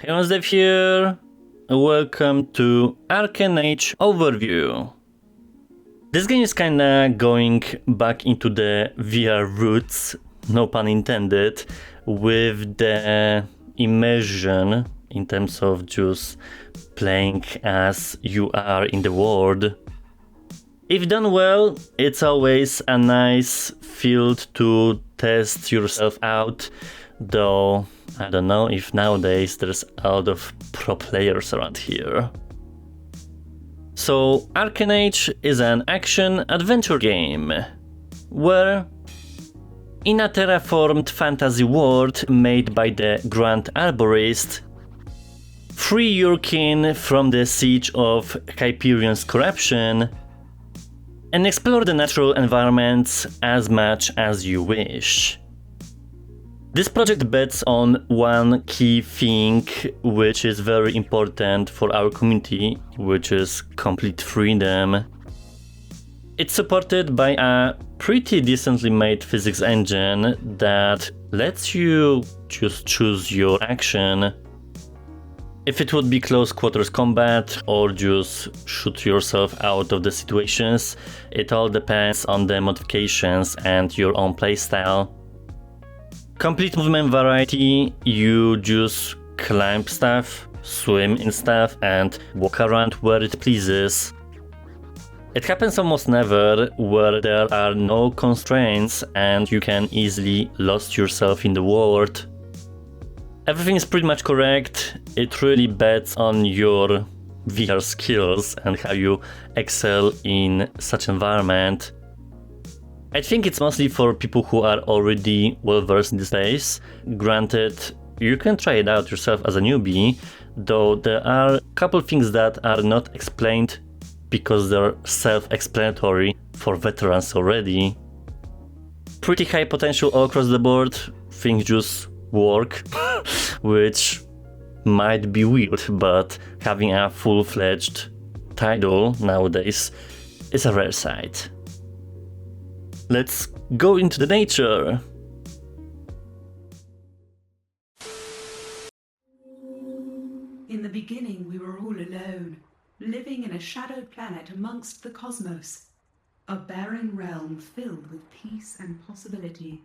Hey, Dev here. Welcome to Arken overview. This game is kinda going back into the VR roots, no pun intended, with the immersion in terms of just playing as you are in the world. If done well, it's always a nice field to test yourself out, though I don't know if nowadays there's a lot of pro players around here. So Arken is an action-adventure game, where in a terraformed fantasy world made by the Grand Arborist, free your kin from the siege of Hyperion's corruption and explore the natural environments as much as you wish. This project bets on one key thing which is very important for our community, which is complete freedom. It's supported by a pretty decently made physics engine that lets you just choose your action. If it would be close quarters combat or just shoot yourself out of the situations, it all depends on the modifications and your own playstyle. Complete movement variety, you just climb stuff, swim in stuff, and walk around where it pleases. It happens almost never where there are no constraints and you can easily lose yourself in the world. Everything is pretty much correct. It really bets on your VR skills and how you excel in such environment. I think it's mostly for people who are already well versed in this space. Granted, you can try it out yourself as a newbie, though there are a couple things that are not explained because they're self-explanatory for veterans already. Pretty high potential all across the board, things just work, which might be weird, but having a full-fledged title nowadays is a rare sight. Let's go into the nature. In the beginning, we were all alone, living in a shadowed planet amongst the cosmos, a barren realm filled with peace and possibility.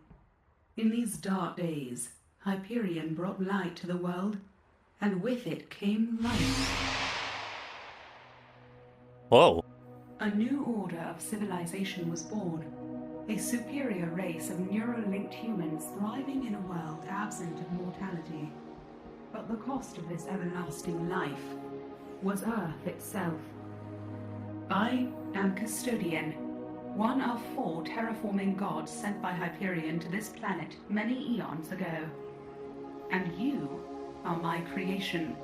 In these dark days, Hyperion brought light to the world, and with it came life. Whoa. A new order of civilization was born, a superior race of neural-linked humans thriving in a world absent of mortality. But the cost of this everlasting life was Earth itself. I am Custodian, one of 4 terraforming gods sent by Hyperion to this planet many eons ago. And you are my creation,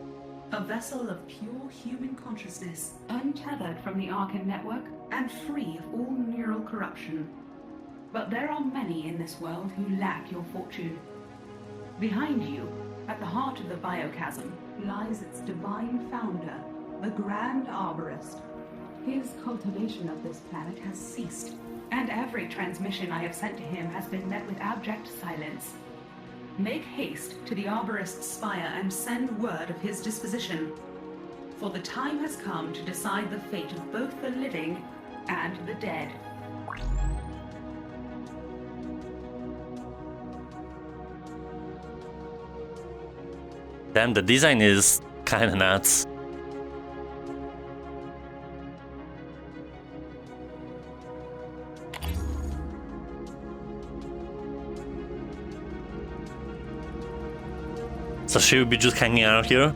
a vessel of pure human consciousness, untethered from the Arken network and free of all neural corruption. But there are many in this world who lack your fortune. Behind you, at the heart of the biochasm, lies its divine founder, the Grand Arborist. His cultivation of this planet has ceased, and every transmission I have sent to him has been met with abject silence. Make haste to the Arborist's spire and send word of his disposition, for the time has come to decide the fate of both the living and the dead. Damn, the design is kinda nuts. So she will be just hanging out here?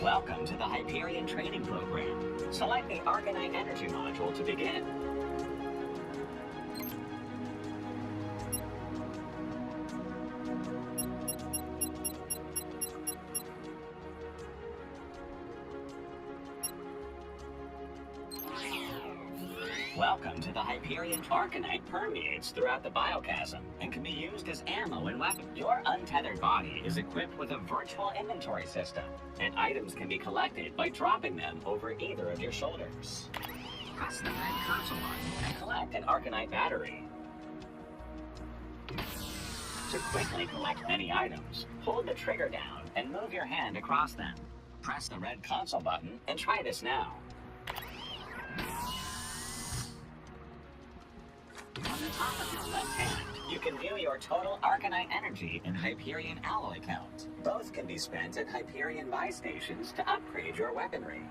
Welcome to the Hyperion training program. Select the Arkenite energy module to begin. Welcome to the Hyperion. Arcanite permeates throughout the biochasm and can be used as ammo and weapon. Your untethered body is equipped with a virtual inventory system, and items can be collected by dropping them over either of your shoulders. Press the red console button and collect an Arcanite battery. To quickly collect many items, hold the trigger down and move your hand across them. Press the red console button and try this now. On the top of your left hand, you can view your total Arcanite energy and Hyperion alloy count. Both can be spent at Hyperion buy stations to upgrade your weaponry.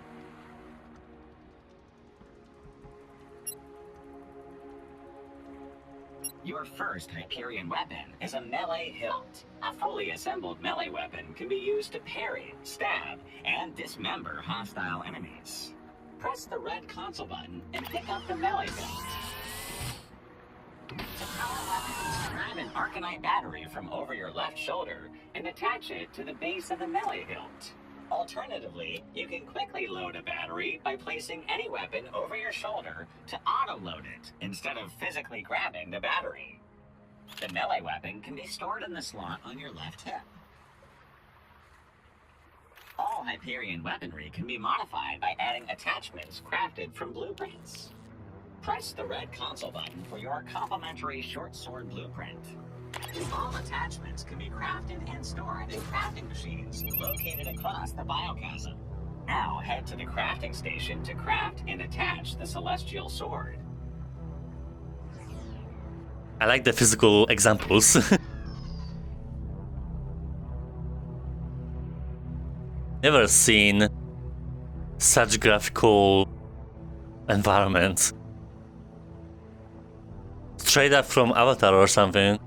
Your first Hyperion weapon is a melee hilt. A fully assembled melee weapon can be used to parry, stab, and dismember hostile enemies. Press the red console button and pick up the melee hilt. To power weapons, grab an Arcanite battery from over your left shoulder and attach it to the base of the melee hilt. Alternatively, you can quickly load a battery by placing any weapon over your shoulder to auto-load it instead of physically grabbing the battery. The melee weapon can be stored in the slot on your left hip. All Hyperion weaponry can be modified by adding attachments crafted from blueprints. Press the red console button for your complimentary short sword blueprint. All attachments can be crafted and stored in crafting machines located across the biochasm. Now head to the crafting station to craft and attach the celestial sword. I like the physical examples. Never seen such graphical environment. Straight up from Avatar or something.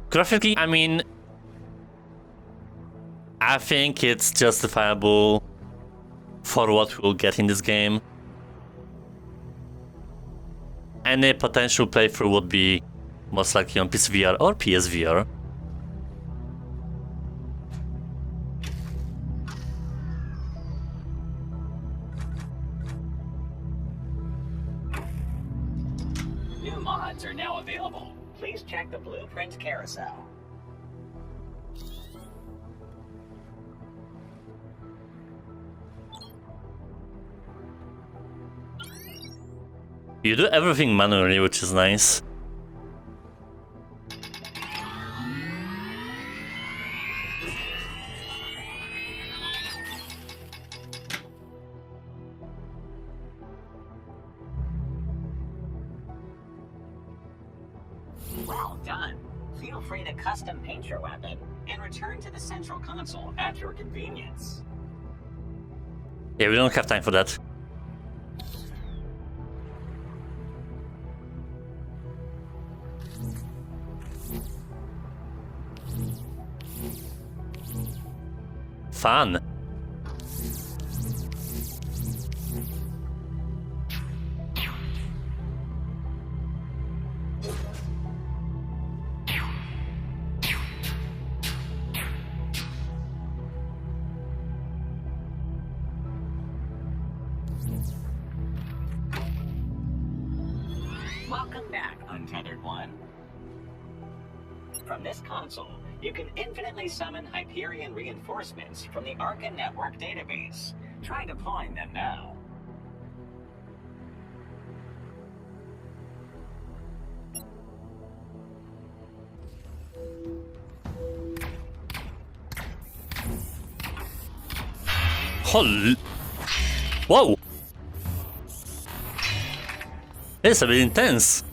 Graphically, I mean, I think it's justifiable for what we'll get in this game. Any potential playthrough would be most likely on PCVR or PSVR. New mods are now available. Please check the blueprint carousel. You do everything manually, which is nice. Well done. Feel free to custom paint your weapon and return to the central console at your convenience. Yeah, we don't have time for that. Fun. Welcome back, Untethered One. From this console, you can infinitely summon Hyperion reinforcements from the Arken network database. Try deploying them now. Holy... Whoa! It's a bit intense.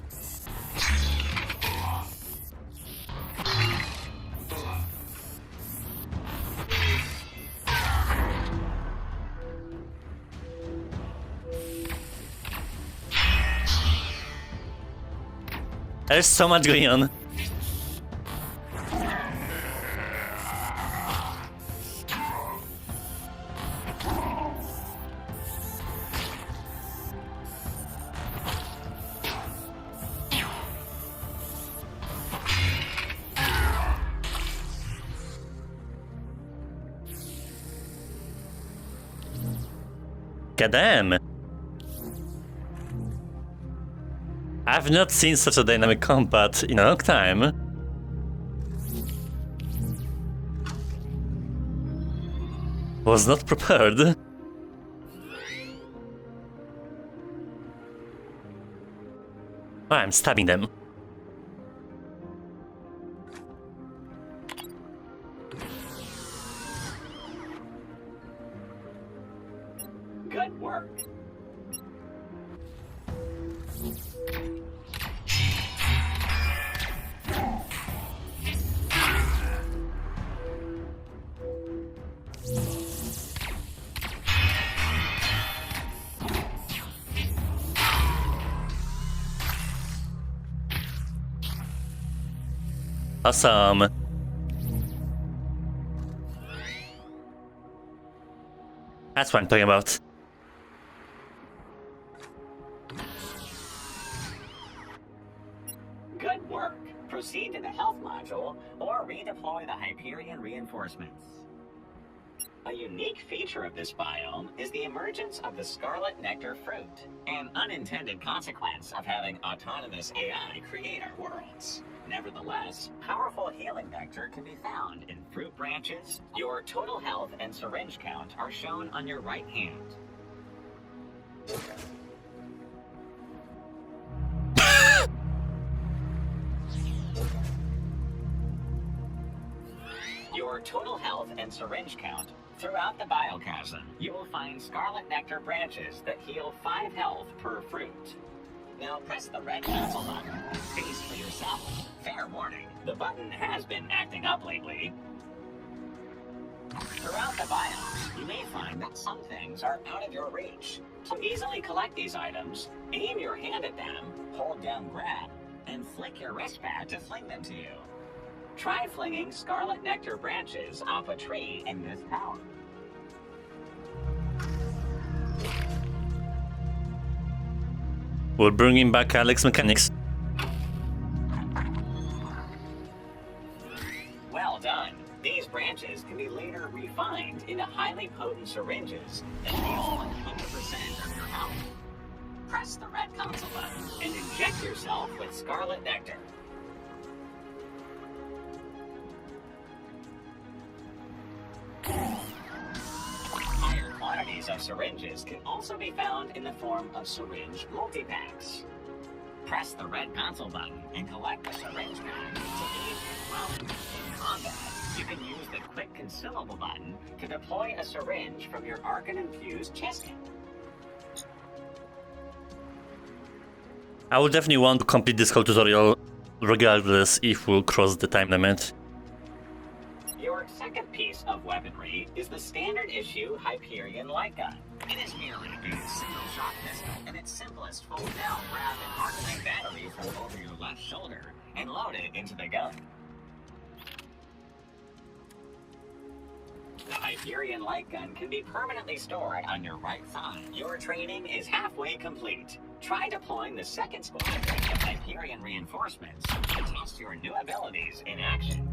There's so much going on. Goddamn! I've not seen such a dynamic combat in a long time. Was not prepared. Oh, I'm stabbing them. Good work. Awesome. That's what I'm talking about. Good work. Proceed to the health module or redeploy the Hyperion reinforcements. A unique feature of this biome is the emergence of the Scarlet Nectar fruit, an unintended consequence of having autonomous AI create our worlds. Nevertheless, powerful healing nectar can be found in fruit branches. Your total health and syringe count are shown on your right hand. Your total health and syringe count. Throughout the biochasm, you will find Scarlet Nectar branches that heal 5 health per fruit. Now press the red cancel button and taste for yourself. Fair warning, the button has been acting up lately. Throughout the biomes, you may find that some things are out of your reach. To easily collect these items, aim your hand at them, hold down grab, and flick your wrist pad to fling them to you. Try flinging Scarlet Nectar branches off a tree in this tower. We're bringing back Alex mechanics. Well done. These branches can be later refined into highly potent syringes that heal 100% of your health. Press the red console button and inject yourself with Scarlet Nectar. Higher quantities of syringes can also be found in the form of syringe multi-packs. Press the red console button and collect the syringe pack to aid in welding. In combat, you can use the quick consumable button to deploy a syringe from your Arken-infused chest kit. I would definitely want to complete this whole tutorial regardless if we'll cross the time limit. Your second piece of weaponry is the standard issue Hyperion light gun. It is merely a single shot pistol, and its simplest fold down, grab an Arkenite battery from over your left shoulder and load it into the gun. The Hyperion light gun can be permanently stored on your right thigh. Your training is halfway complete. Try deploying the second squadron of Hyperion reinforcements to test your new abilities in action.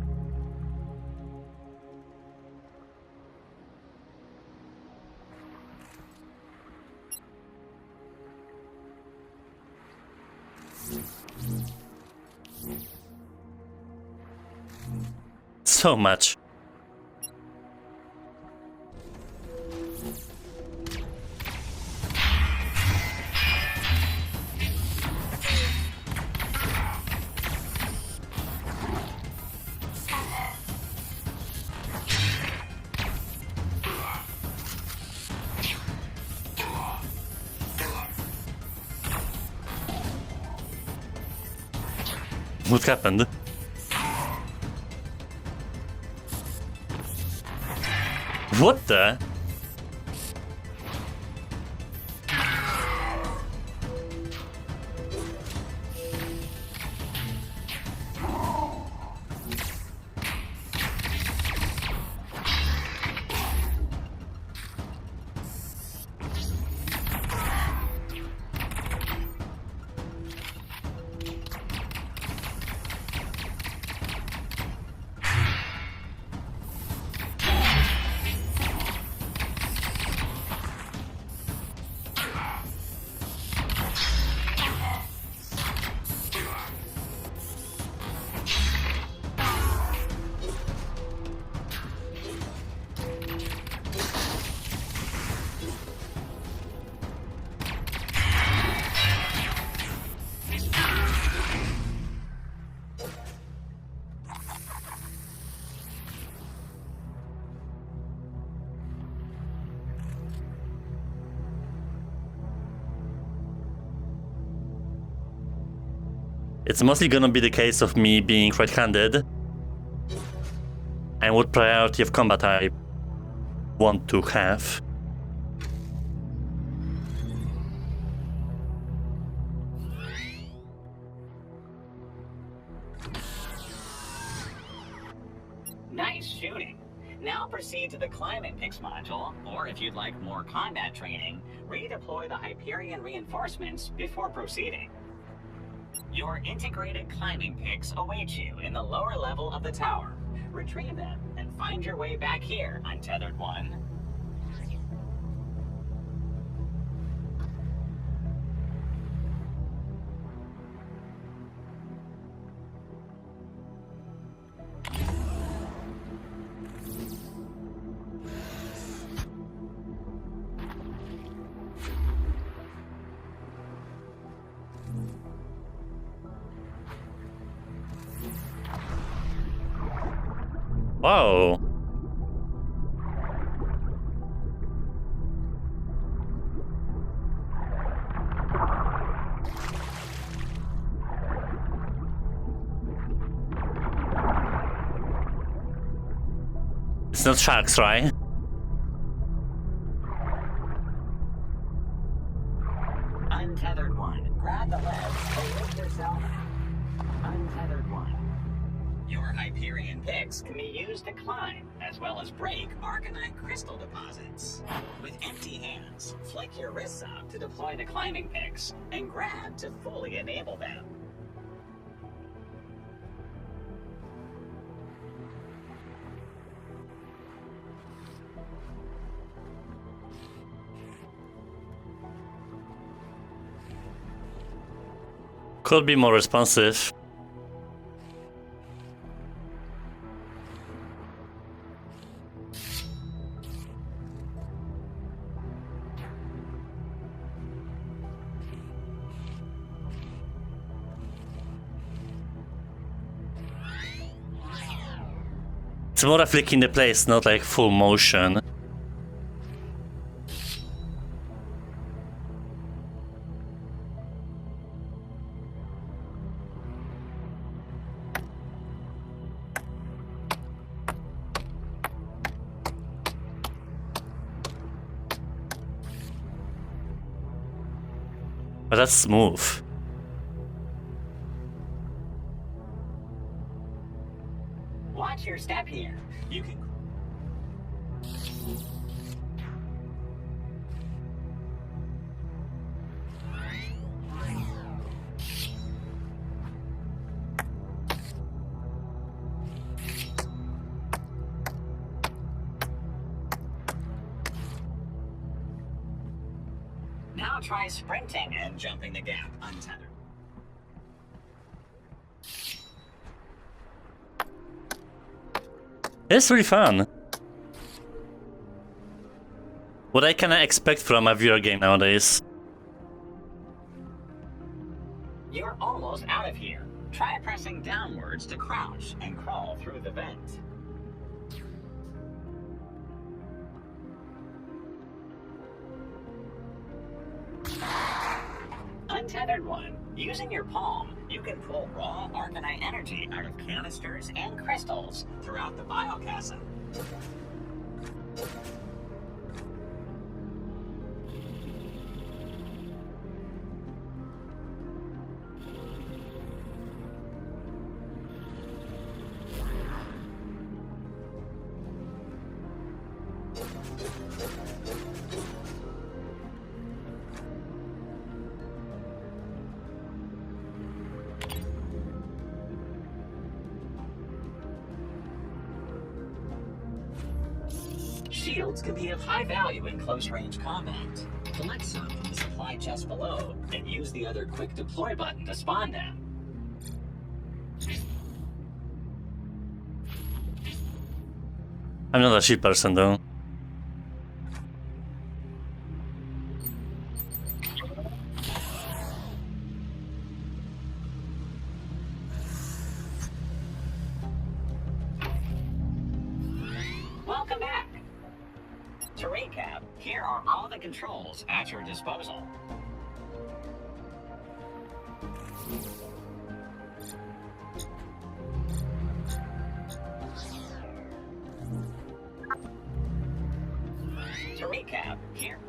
So much. What happened? What the? It's mostly gonna be the case of me being right-handed. And what priority of combat I want to have. Nice shooting. Now proceed to the climbing picks module, or if you'd like more combat training, redeploy the Hyperion reinforcements before proceeding. Your integrated climbing picks await you in the lower level of the tower. Retrieve them and find your way back here, Untethered One. Wow. It's not sharks, right? Untethered One, grab the ledge and lift yourself. Untethered One. Your Hyperion picks can be used to climb, as well as break Arkenite crystal deposits. With empty hands, flick your wrists out to deploy the climbing picks, and grab to fully enable them. Could be more responsive. It's more a flick in the place, not like full motion. But that's smooth. Watch your step here. You can... Now try sprinting and jumping the gap untethered. It's really fun. What I kinda expect from a VR game nowadays. You're almost out of here. Try pressing downwards to crouch and crawl through the vent. Untethered One. Using your palm, you can pull raw Arkenite energy out of canisters and crystals throughout the biochasm. Shields can be of high value in close-range combat. Collect some from the supply chest below, and use the other quick deploy button to spawn them. I'm not a shield person though. Welcome back! To recap, here are all the controls at your disposal. recap, here.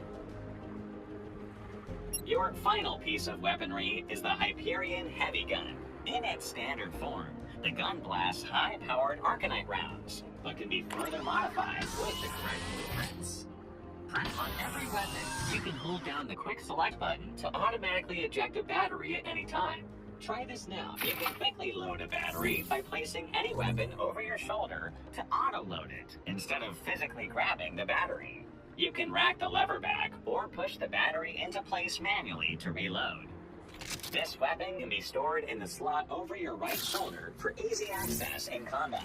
Your final piece of weaponry is the Hyperion Heavy Gun. In its standard form, the gun blasts high-powered Arkenite rounds, but can be further modified with the correct blueprints. On every weapon, you can hold down the quick select button to automatically eject a battery at any time. Try this now. You can quickly load a battery by placing any weapon over your shoulder to auto-load it, instead of physically grabbing the battery. You can rack the lever back or push the battery into place manually to reload. This weapon can be stored in the slot over your right shoulder for easy access in combat.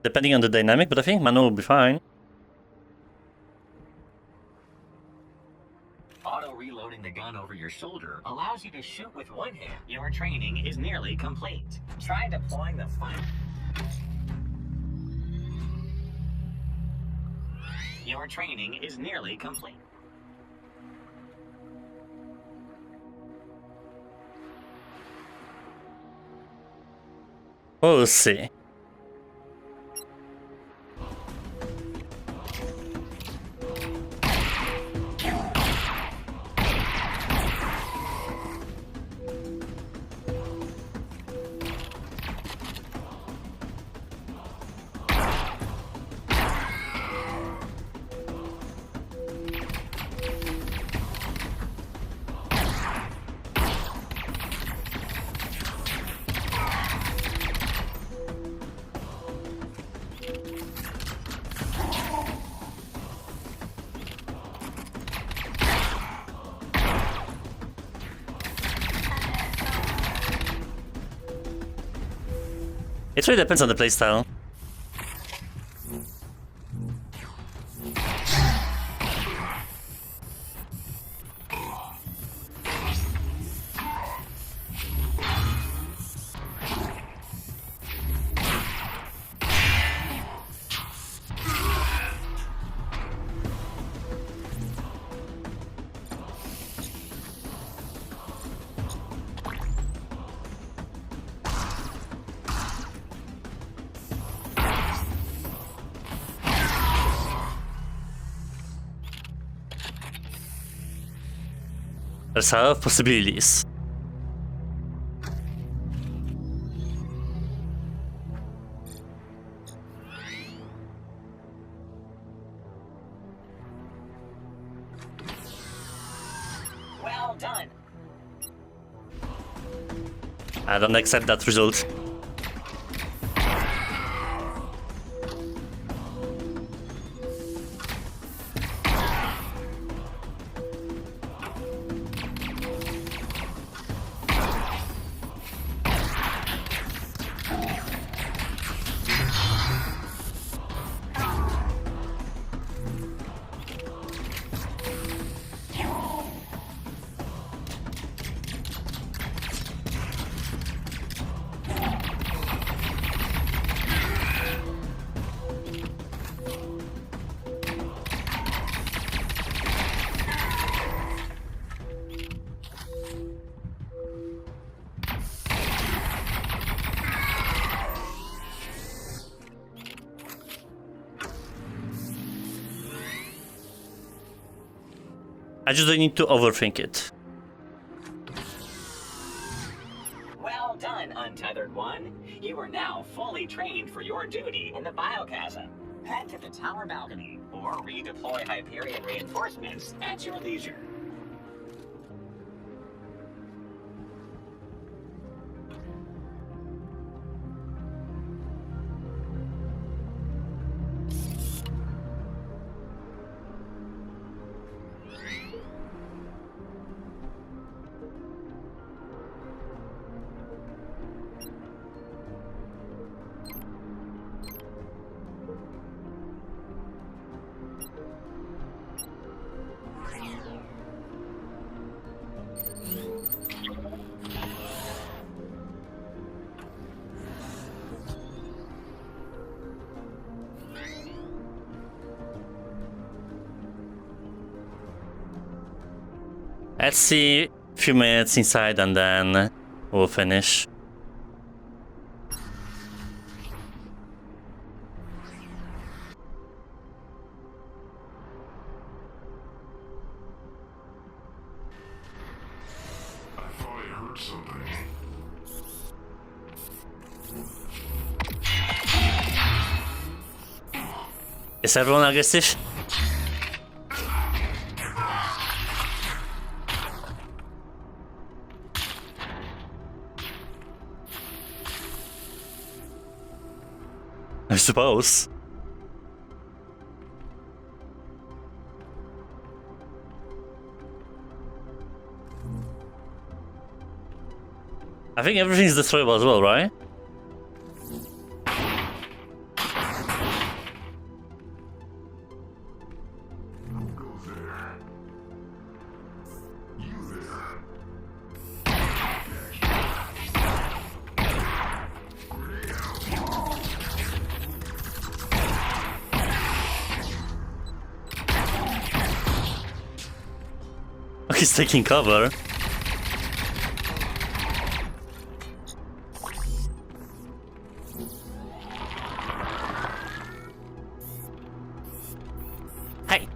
Depending on the dynamic, but I think manual will be fine. Auto-reloading the gun over your shoulder allows you to shoot with one hand. Your training is nearly complete. Try deploying the final... Your training is nearly complete. We'll see. It really depends on the playstyle. There's a lot of possibilities. Well done. I don't accept that result. I just don't need to overthink it. Well done, Untethered One. You are now fully trained for your duty in the Biochasm. Head to the tower balcony, or redeploy Hyperion reinforcements at your leisure. Let's see a few minutes inside and then we'll finish. Is everyone aggressive? I suppose. I think everything's destroyable as well, right? Oh, he's taking cover. Hey.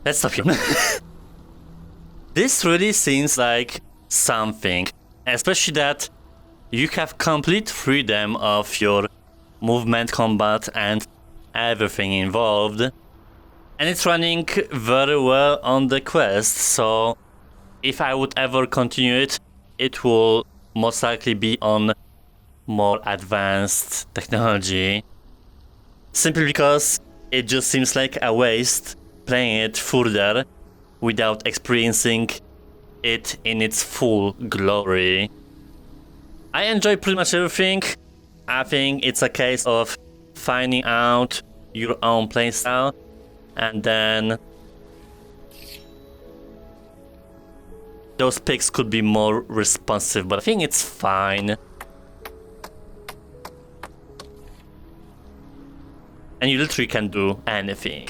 Let's stop him. This really seems like something, especially that you have complete freedom of your movement, combat, and everything involved. And it's running very well on the quest, so if I would ever continue it, it will most likely be on more advanced technology. Simply because it just seems like a waste playing it further without experiencing it in its full glory. I enjoy pretty much everything. I think it's a case of finding out your own playstyle and then those picks could be more responsive, but I think it's fine. And you literally can do anything.